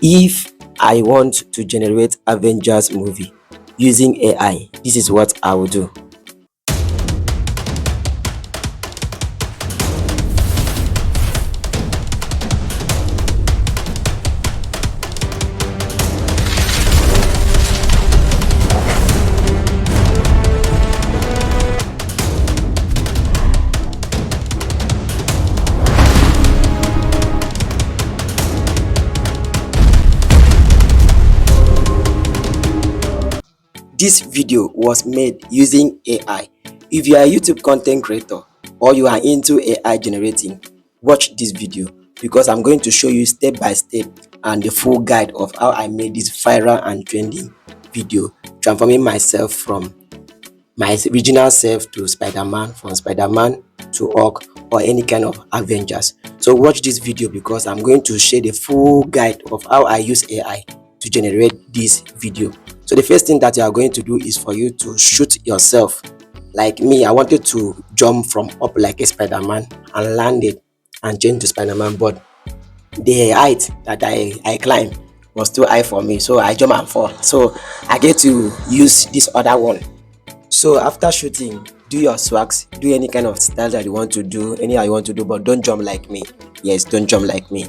If I want to generate Avengers movie using AI, this is what I will do. This video was made using AI. If you are a YouTube content creator or you are into AI generating, watch this video because I'm going to show you step by step and the full guide of how I made this viral and trending video, transforming myself from my original self to Spider-Man, from Spider-Man to Hulk or any kind of Avengers. So watch this video because I'm going to share the full guide of how I use AI to generate this video. So the first thing that you are going to do is for you to shoot yourself. Like me, I wanted to jump from up like a Spider-Man and landed and change to Spider-Man, but the height that I climbed was too high for me, so I jump and fall. So I get to use this other one. So after shooting, do your swags, do any kind of style that you want to do, anyhow you want to do, but don't jump like me. Yes, don't jump like me.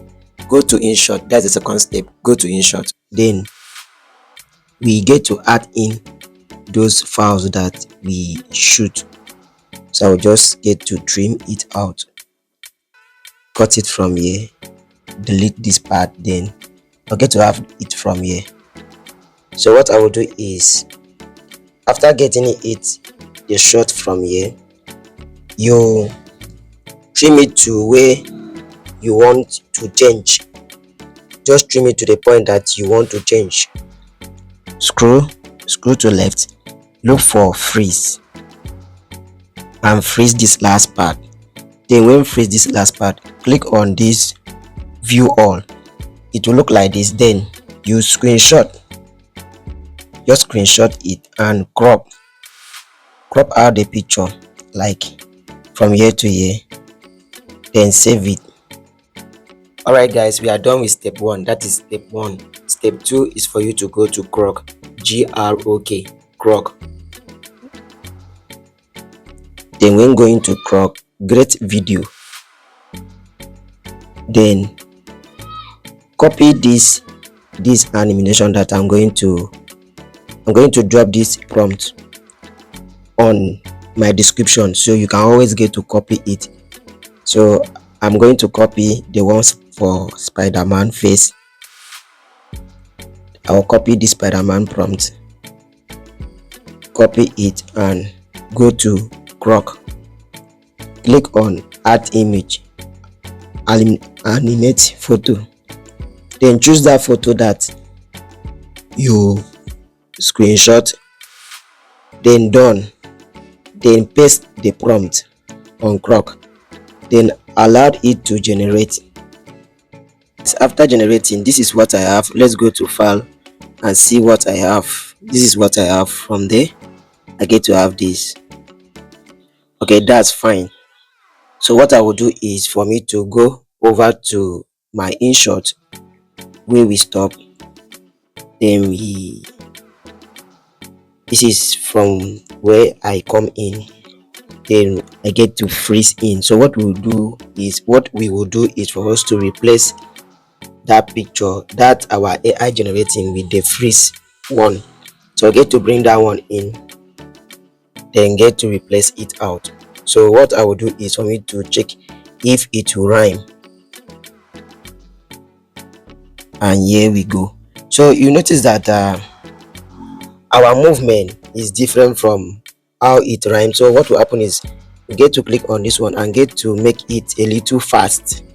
Go to InShot. That's the second step. Go to InShot. Then we get to add in those files that we shoot. So I'll just get to trim it out, cut it from here, delete this part, then I'll get to have it from here. So what I will do is, after getting it the shot from here, you trim it to where you want to change. Just trim it to the point that you want to change. Screw to left, look for freeze and freeze this last part. Then when freeze this last part, click on this view all. It will look like this. Then you screenshot, just screenshot it and crop out the picture like from here to here, then save it. Alright guys, we are done with step 1. That is step 1. Step 2 is for you to go to Grok, G-R-O-K, Grok. Then when going to Grok, create video, then copy this animation that I'm going to drop this prompt on my description, so you can always get to copy it. So I'm going to copy the ones for Spider-Man face. I'll copy this Spider-Man prompt, copy it and go to Grok, click on add image, animate photo, then choose that photo that you screenshot, then done, then paste the prompt on Grok, then allow it to generate. After generating, this is what I have. Let's go to file and see what I have. This is what I have. From there I get to have this. Okay, that's fine. So what I will do is for me to go over to my InShot where we stop, then this is from where I come in, then I get to freeze in. So what we will do is for us to replace that picture that our AI generating with the freeze one. So I get to bring that one in, then get to replace it out. So what I will do is for me to check if it will rhyme, and here we go. So you notice that our movement is different from how it rhymes. So what will happen is you get to click on this one and get to make it a little fast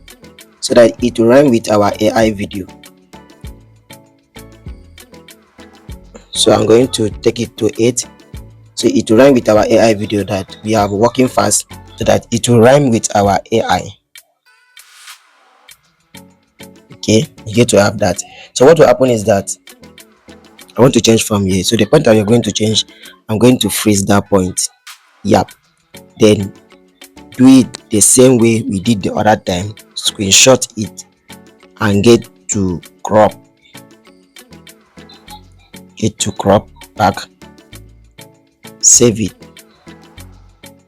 so that it will rhyme with our AI video. So I'm going to take it to 8, so it will rhyme with our AI video that we are working fast, so that it will rhyme with our AI. Okay, you get to have that. So what will happen is that I want to change from here. So the point that you're going to change, I'm going to freeze that point. Yep. Then do it the same way we did the other time. Screenshot it and get to crop. it to crop back, save it,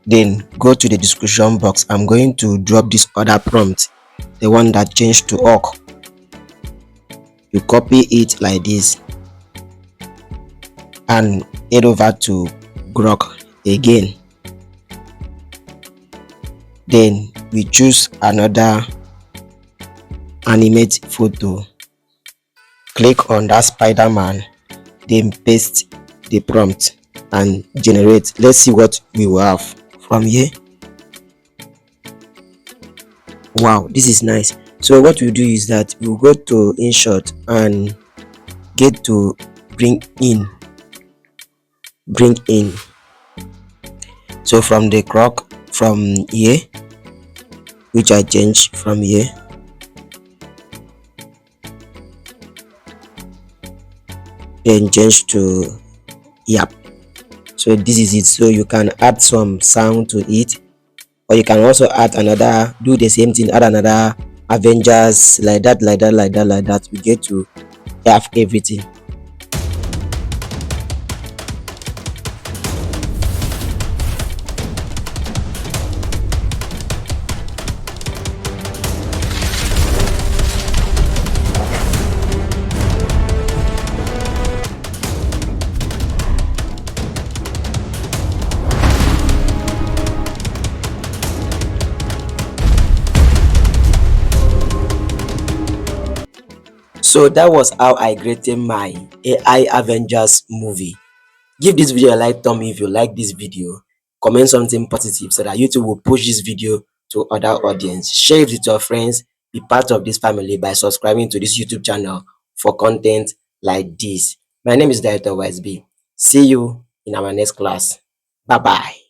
then go to the description box. I'm going to drop this other prompt, the one that changed to orc. You copy it like this and head over to Grok again. Then we choose another animate photo, click on that Spider-Man, then paste the prompt and generate. Let's see what we will have from here. Wow, this is nice. So what we do is that we'll go to InShot and get to bring in. So from the Grok, from here, which I change from here, then change to yap. So this is it. So you can add some sound to it, or you can also add another, do the same thing, add another Avengers, like that. We get to have everything. So that was how I created my AI Avengers movie. Give this video a like thumb if you like this video. Comment something positive so that YouTube will push this video to other audience. Share it with your friends. Be part of this family by subscribing to this YouTube channel for content like this. My name is Director YSB. See you in our next class. Bye bye.